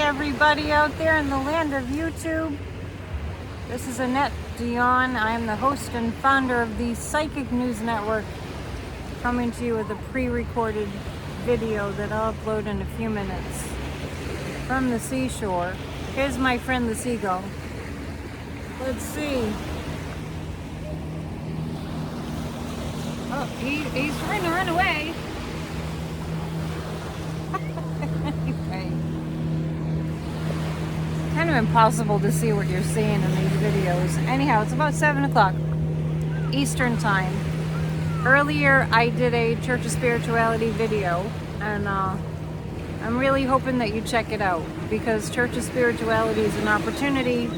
everybody out there in the land of YouTube. This is Annette Dion. I am the host and founder of the Psychic News Network, coming to you with a pre-recorded video that I'll upload in a few minutes from the seashore. Here's my friend the seagull. Let's see. Oh, he's trying to run away. Anyway, kind of impossible to see what you're seeing in these videos. Anyhow, it's about 7 o'clock Eastern time. Earlier, I did a Church of Spirituality video, and I'm really hoping that you check it out, because Church of Spirituality is an opportunity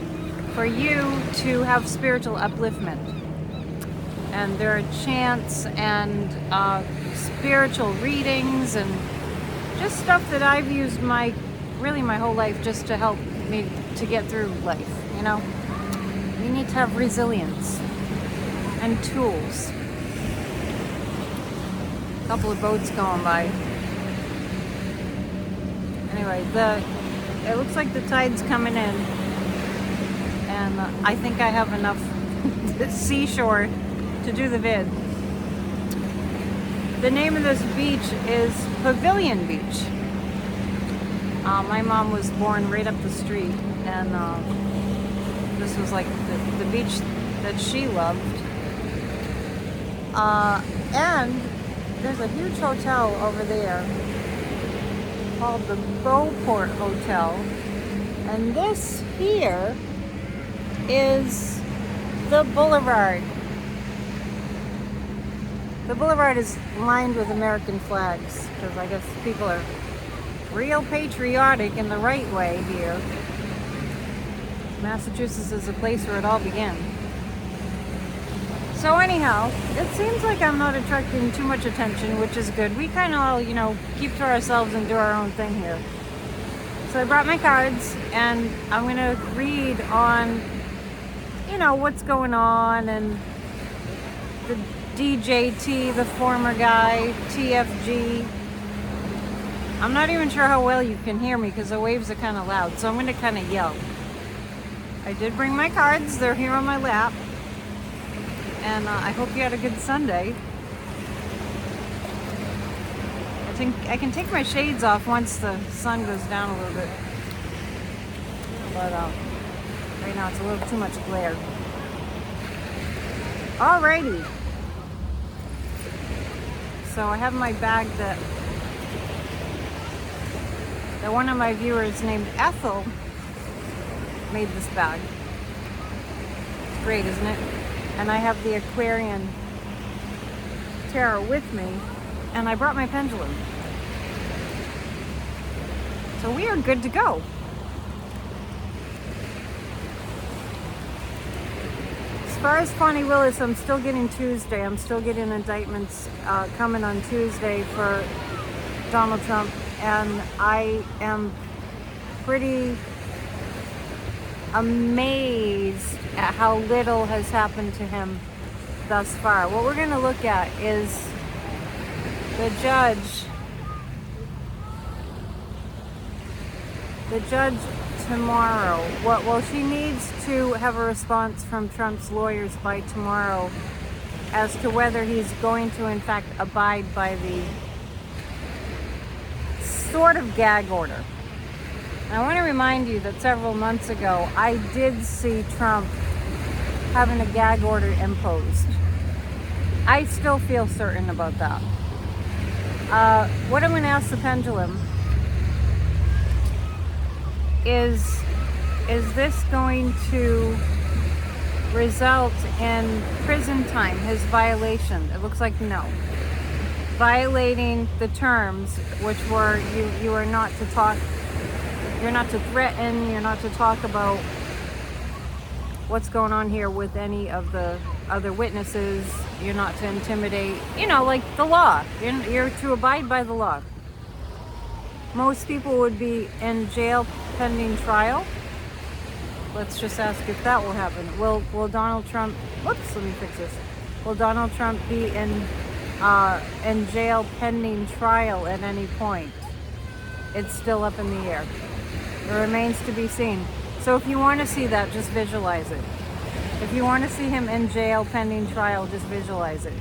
for you to have spiritual upliftment. And there are chants and spiritual readings and just stuff that I've used my whole life just to help me to get through life, you know? You need to have resilience and tools. A couple of boats going by. Anyway, it looks like the tide's coming in, and I think I have enough seashore to do the vid. The name of this beach is Pavilion Beach. My mom was born right up the street, and this was like the beach that she loved. And there's a huge hotel over there called the Beauport Hotel, and this here is the boulevard. The boulevard is lined with American flags, because I guess people are real patriotic in the right way here. Massachusetts is the place where it all began. So anyhow, it seems like I'm not attracting too much attention, which is good. We kind of all, keep to ourselves and do our own thing here. So I brought my cards, and I'm going to read on, what's going on, and the DJT, the former guy, TFG. I'm not even sure how well you can hear me because the waves are kind of loud, so I'm going to kind of yell. I did bring my cards. They're here on my lap. And I hope you had a good Sunday. I think I can take my shades off once the sun goes down a little bit. But right now it's a little too much glare. Alrighty. So I have my bag that one of my viewers named Ethel made this bag. It's great, isn't it? And I have the Aquarian tarot with me, and I brought my pendulum. So we are good to go. As far as Fonnie Willis, I'm still getting Tuesday. I'm still getting indictments coming on Tuesday for Donald Trump, and I am pretty amazed at how little has happened to him thus far. What we're going to look at is the judge tomorrow. Well, she needs to have a response from Trump's lawyers by tomorrow as to whether he's going to in fact abide by the sort of gag order. I want to remind you that several months ago, I did see Trump having a gag order imposed. I still feel certain about that. What I'm going to ask the pendulum is this going to result in prison time, his violation? It looks like no. Violating the terms, which were you are not to talk. You're not to threaten, you're not to talk about what's going on here with any of the other witnesses, you're not to intimidate, like the law. You're to abide by the law. Most people would be in jail pending trial. Let's just ask if that will happen. Will Donald Trump, whoops, let me fix this. Will Donald Trump be in jail pending trial at any point? It's still up in the air. It remains to be seen. So if you want to see that, just visualize it. If you want to see him in jail pending trial, just visualize it.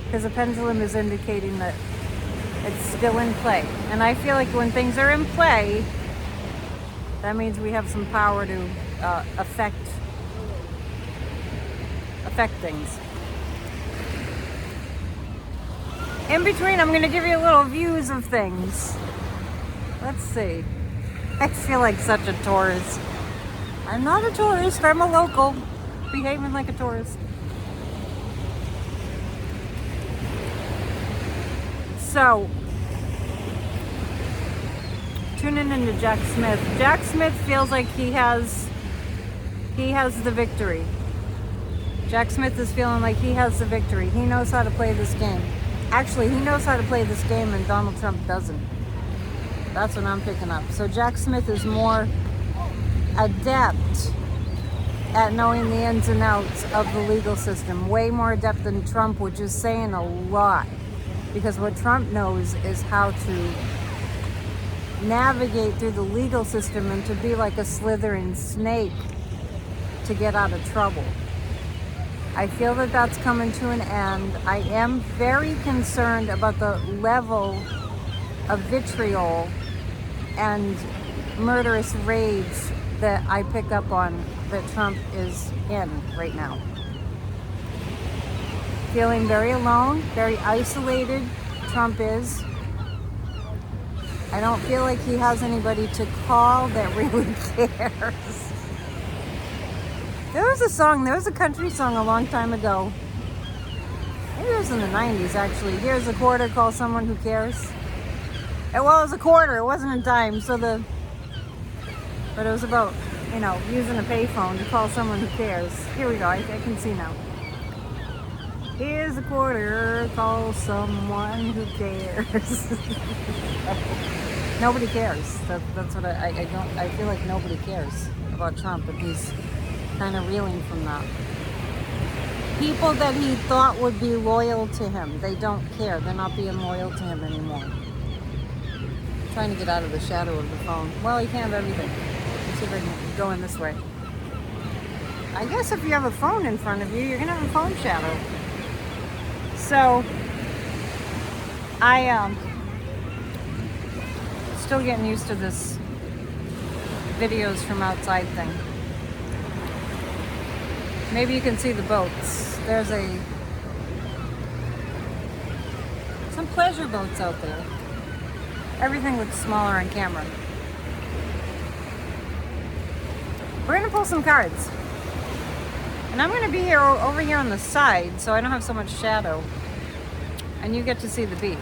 Because the pendulum is indicating that it's still in play. And I feel like when things are in play, that means we have some power to affect things. In between, I'm going to give you little views of things. Let's see. I feel like such a tourist. I'm not a tourist, I'm a local, behaving like a tourist. So, tuning into Jack Smith. Jack Smith feels like he has the victory. Jack Smith is feeling like he has the victory. He knows how to play this game. Actually, he knows how to play this game and Donald Trump doesn't. That's what I'm picking up. So Jack Smith is more adept at knowing the ins and outs of the legal system. Way more adept than Trump, which is saying a lot. Because what Trump knows is how to navigate through the legal system and to be like a slithering snake to get out of trouble. I feel that that's coming to an end. I am very concerned about the level of vitriol and murderous rage that I pick up on that Trump is in right now. Feeling very alone, very isolated, Trump is. I don't feel like he has anybody to call that really cares. There was a country song a long time ago. Maybe it was in the 90s actually. Here's a quarter, call someone who cares. Well, it was a quarter, it wasn't a dime, but it was about, using a payphone to call someone who cares. Here we go, I can see now. Here's a quarter, call someone who cares. Nobody cares. That's what I feel like nobody cares about Trump, and he's kind of reeling from that. People that he thought would be loyal to him, they don't care. They're not being loyal to him anymore. I'm trying to get out of the shadow of the phone. Well, you can't have everything. Let's see if I can go in this way. I guess if you have a phone in front of you, you're going to have a phone shadow. So, I still getting used to this videos from outside thing. Maybe you can see the boats. There's some pleasure boats out there. Everything looks smaller on camera. We're gonna pull some cards. And I'm gonna be here over here on the side so I don't have so much shadow. And you get to see the beach.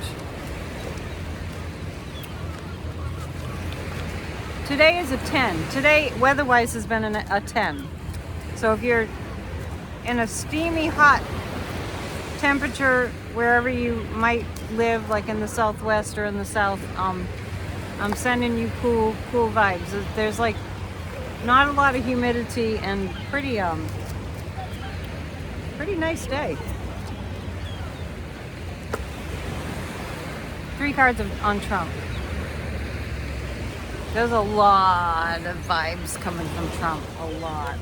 Today is a 10. Today, weather-wise, has been a 10. So if you're in a steamy, hot temperature wherever you might live, like in the Southwest or in the South, I'm sending you cool vibes. There's like not a lot of humidity and pretty nice day. 3 cards on Trump. There's a lot of vibes coming from Trump. A lot.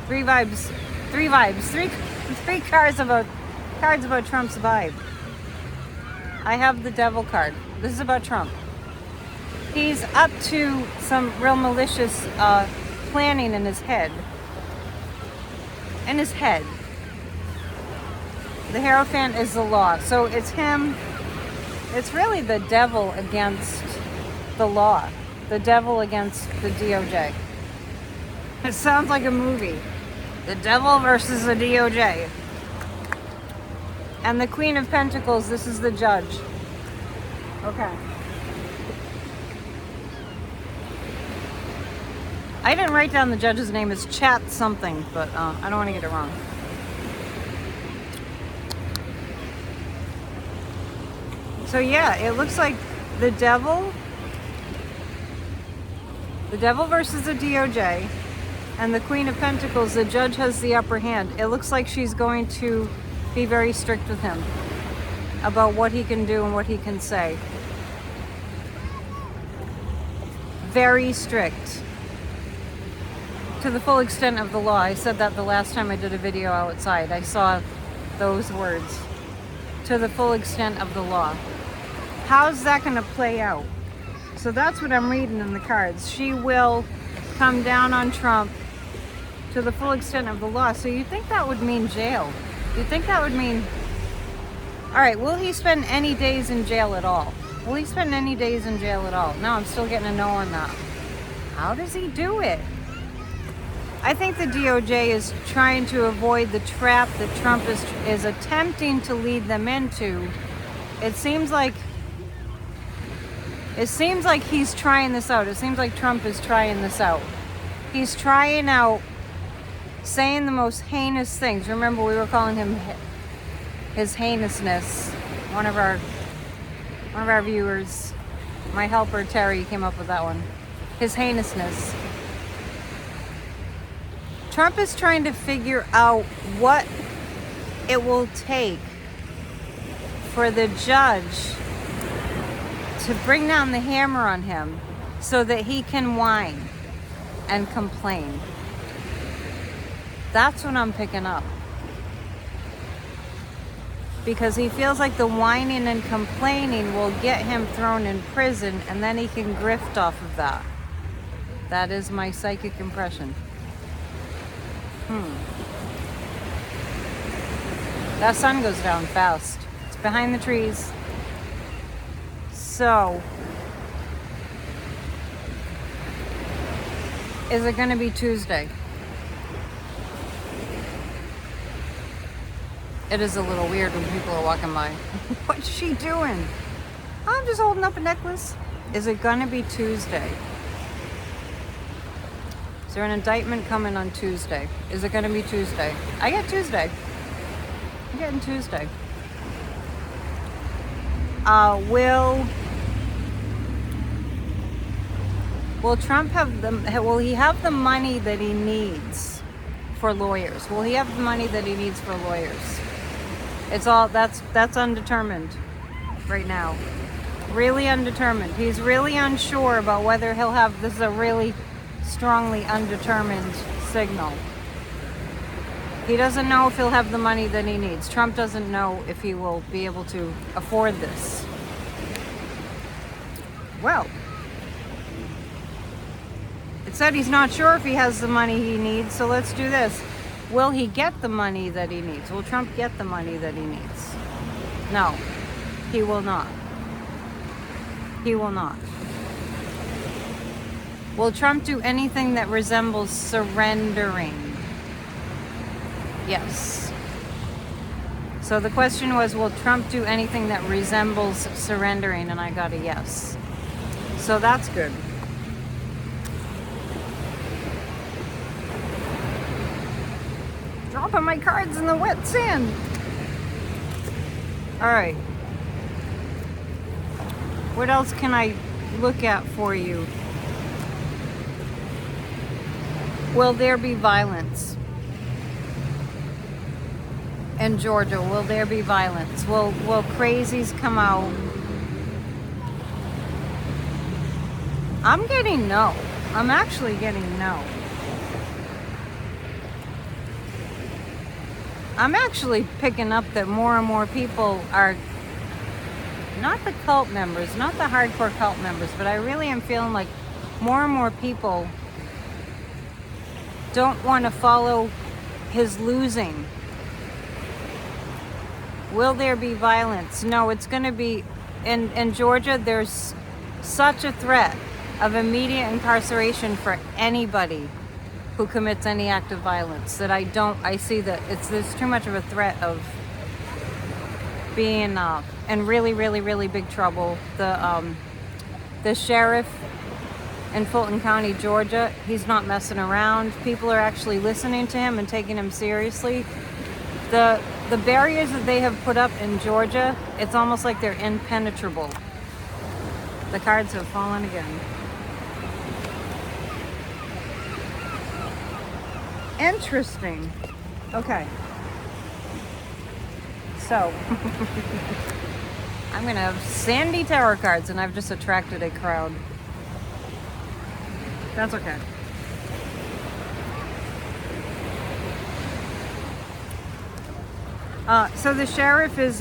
3 vibes. 3 cards about Trump's vibe. I have the Devil card. This is about Trump. He's up to some real malicious planning in his head. The Hierophant is the law. So it's him. It's really the devil against the law. The devil against the DOJ. It sounds like a movie. The devil versus the DOJ. And the Queen of Pentacles, this is the judge. Okay. I didn't write down the judge's name. It's Chat something, but I don't want to get it wrong. So yeah, it looks like the devil versus the DOJ, and the Queen of Pentacles, the judge has the upper hand. It looks like she's going to be very strict with him about what he can do and what he can say. very strict. To the full extent of the law. I said that the last time I did a video outside. I saw those words. To the full extent of the law. How's that going to play out? So that's what I'm reading in the cards. She will come down on Trump to the full extent of the law. So you think that would mean jail? You think that would mean... All right, will he spend any days in jail at all? Will he spend any days in jail at all? No, I'm still getting a no on that. How does he do it? I think the DOJ is trying to avoid the trap that Trump is attempting to lead them into. It seems like he's trying this out. It seems like Trump is trying this out. He's trying out saying the most heinous things. Remember, we were calling him his heinousness. One of our viewers, my helper Terry, came up with that one. His heinousness. Trump is trying to figure out what it will take for the judge to bring down the hammer on him so that he can whine and complain. That's what I'm picking up. Because he feels like the whining and complaining will get him thrown in prison, and then he can grift off of that. That is my psychic impression. That sun goes down fast. It's behind the trees. So, is it going to be Tuesday? It is a little weird when people are walking by. What's she doing? I'm just holding up a necklace. Is it going to be Tuesday? Is there an indictment coming on Tuesday? Is it going to be Tuesday? I get Tuesday. I'm getting Tuesday. Will Trump have will he have the money that he needs for lawyers? Will he have the money that he needs for lawyers? It's all that's undetermined right now. Really undetermined. He's really unsure about whether he'll have, this is a really strongly undetermined signal. He doesn't know if he'll have the money that he needs. Trump doesn't know if he will be able to afford this. Well, it said he's not sure if he has the money he needs, so let's do this. Will he get the money that he needs? Will Trump get the money that he needs? No, he will not. He will not. Will Trump do anything that resembles surrendering? Yes. So the question was, will Trump do anything that resembles surrendering? And I got a yes. So that's good. Dropping my cards in the wet sand. All right. What else can I look at for you? Will there be violence in Georgia? Will there be violence? Will crazies come out? I'm getting no. I'm actually getting no. I'm actually picking up that more and more people are not the cult members, not the hardcore cult members, but I really am feeling like more and more people don't want to follow his losing. Will there be violence? No, it's going to be in Georgia. There's such a threat of immediate incarceration for anybody who commits any act of violence that I see that there's too much of a threat of being in really, really, really big trouble. The sheriff in Fulton County, Georgia, he's not messing around. People are actually listening to him and taking him seriously. The barriers that they have put up in Georgia, it's almost like they're impenetrable. The cards have fallen again. Interesting. Okay. So, I'm going to have sandy tarot cards, and I've just attracted a crowd. That's okay. So the sheriff is,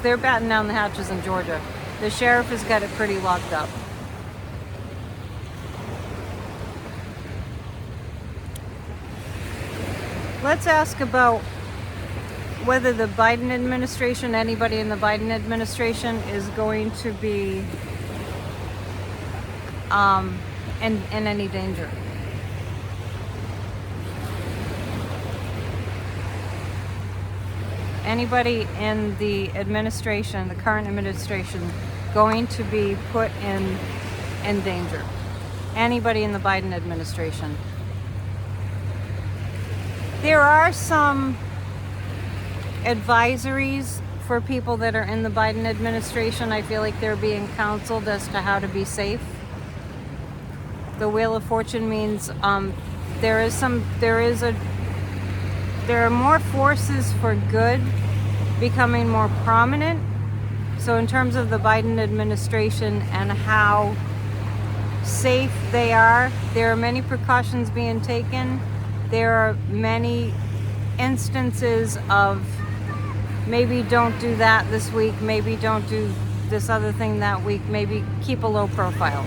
they're batting down the hatches in Georgia. The sheriff has got it pretty locked up. Let's ask about whether the Biden administration, anybody in the Biden administration, is going to be in any danger. Anybody in the administration, the current administration, going to be put in danger? Anybody in the Biden administration? There are some advisories for people that are in the Biden administration. I feel like they're being counseled as to how to be safe. The Wheel of Fortune means there are more forces for good becoming more prominent. So in terms of the Biden administration and how safe they are, there are many precautions being taken. There are many instances of maybe don't do that this week, maybe don't do this other thing that week, maybe keep a low profile.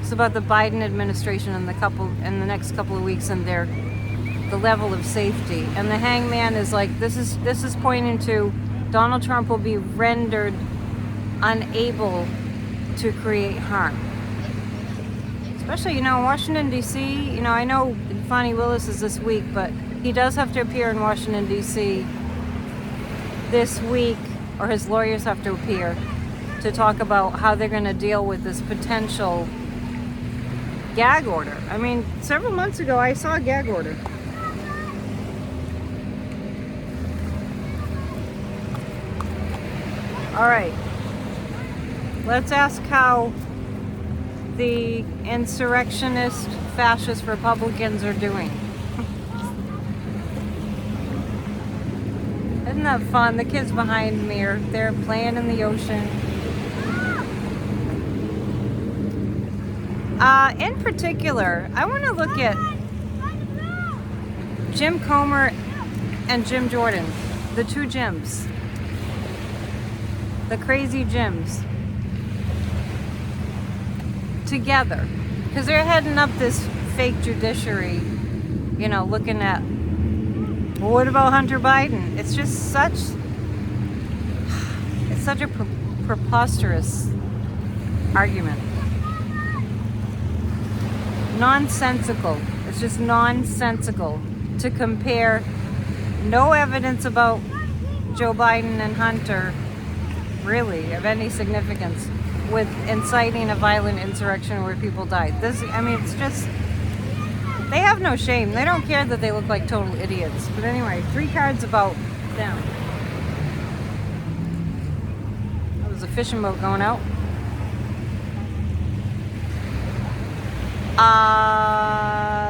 It's about the Biden administration in the next couple of weeks and the level of safety. And the hangman is like, this is pointing to Donald Trump will be rendered unable to create harm. Especially, Washington, D.C., I know Fani Willis is this week, but he does have to appear in Washington, D.C. this week, or his lawyers have to appear to talk about how they're going to deal with this potential gag order. I mean, several months ago, I saw a gag order. All right. Let's ask how the insurrectionist fascist Republicans are doing. Isn't that fun? The kids behind me they're playing in the ocean. In particular, I want to look at Jim Comer and Jim Jordan, the two Jims, the crazy Jims, together, because they're heading up this fake judiciary, looking at, well, what about Hunter Biden? It's just such a preposterous argument. Nonsensical. It's just nonsensical to compare no evidence about Joe Biden and Hunter, really, of any significance, with inciting a violent insurrection where people died. It's just, they have no shame. They don't care that they look like total idiots. But anyway, 3 cards about them. That was a fishing boat going out.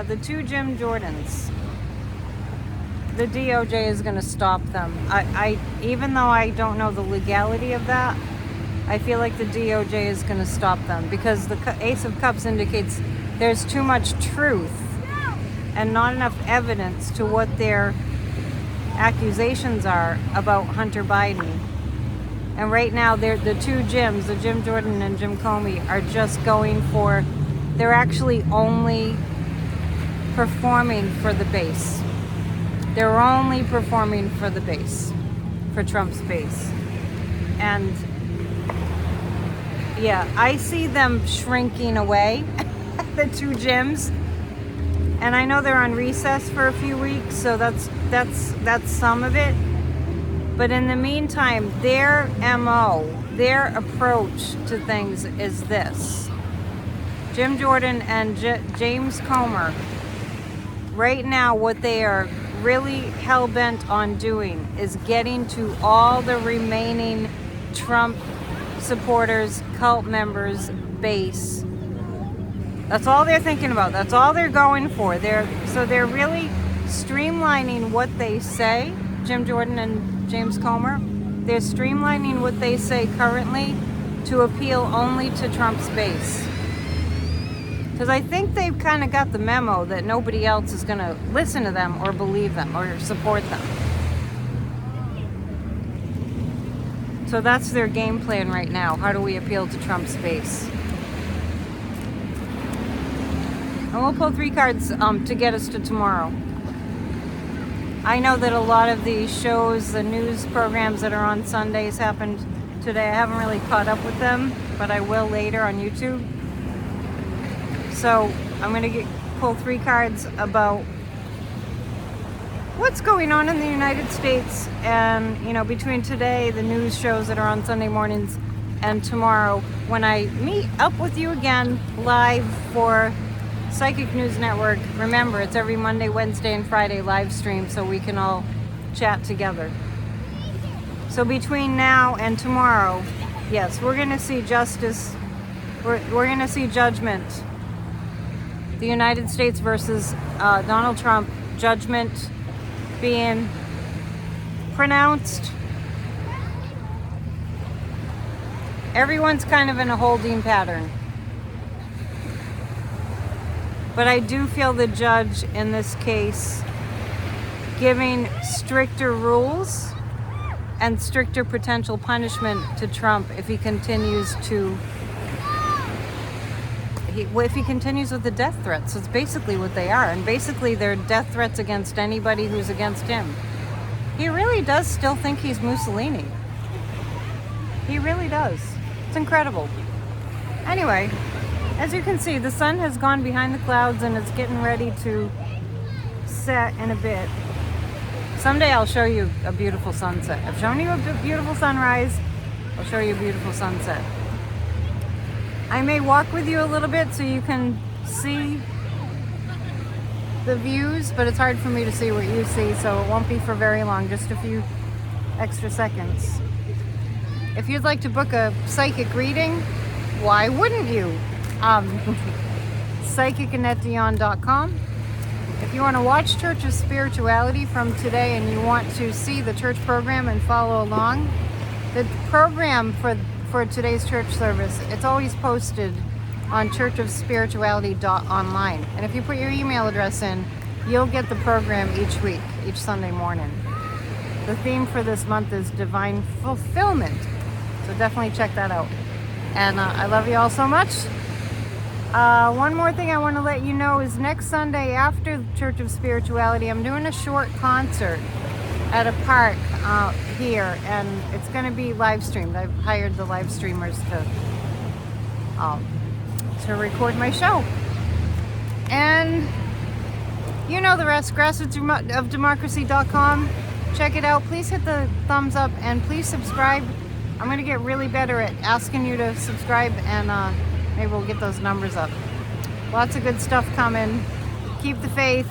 The two Jim Jordans. The DOJ is going to stop them. I even though I don't know the legality of that, I feel like the DOJ is going to stop them because the Ace of Cups indicates there's too much truth and not enough evidence to what their accusations are about Hunter Biden. And right now, the two Jims, the Jim Jordan and Jim Comey, are just going for, they're actually only performing for the base. They're only performing for the base, for Trump's base. And yeah, I see them shrinking away, the two Jims. And I know they're on recess for a few weeks, so that's some of it. But in the meantime, their MO, their approach to things is this. Jim Jordan and James Comer, right now what they are really hell-bent on doing is getting to all the remaining Trump supporters, cult members, base. That's all they're thinking about. That's all they're going for. They're really streamlining what they say, Jim Jordan and James Comer. They're streamlining what they say currently to appeal only to Trump's base. Because I think they've kind of got the memo that nobody else is going to listen to them or believe them or support them. So that's their game plan right now. How do we appeal to Trump's base? And we'll pull 3 cards to get us to tomorrow. I know that a lot of the shows, the news programs that are on Sundays happened today. I haven't really caught up with them, but I will later on YouTube. So I'm going to pull 3 cards about what's going on in the United States, and between today, the news shows that are on Sunday mornings, and tomorrow when I meet up with you again live for Psychic News Network. Remember, it's every Monday, Wednesday, and Friday live stream, so we can all chat together. So between now and tomorrow, yes, we're going to see justice. We're going to see judgment. The United States versus Donald Trump, judgment being pronounced. Everyone's kind of in a holding pattern. But I do feel the judge in this case giving stricter rules and stricter potential punishment to Trump if he continues to if he continues with the death threats. It's basically what they are, and basically they're death threats against anybody who's against him. He really does still think he's Mussolini. He really does. It's incredible. Anyway, as you can see, the sun has gone behind the clouds and it's getting ready to set in a bit. Someday I'll show you a beautiful sunset. I've shown you a beautiful sunrise. I'll show you a beautiful sunset. I may walk with you a little bit so you can see the views, but it's hard for me to see what you see, so it won't be for very long, just a few extra seconds. If you'd like to book a psychic reading, why wouldn't you? psychicanetdion.com. If you want to watch Church of Spirituality from today and you want to see the church program and follow along, the program for today's church service, it's always posted on churchofspirituality.online. And if you put your email address in, you'll get the program each week, each Sunday morning. The theme for this month is Divine Fulfillment. So definitely check that out. And I love you all so much. One more thing I want to let you know is next Sunday after Church of Spirituality, I'm doing a short concert at a park here, and it's going to be live streamed. I've hired the live streamers to record my show. And you know the rest, grassrootsofdemocracy.com. Check it out. Please hit the thumbs up and please subscribe. I'm going to get really better at asking you to subscribe, and maybe we'll get those numbers up. Lots of good stuff coming. Keep the faith.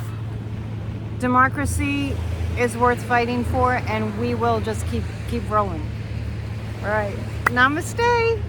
Democracy is worth fighting for, and we will just keep rolling. All right. Namaste.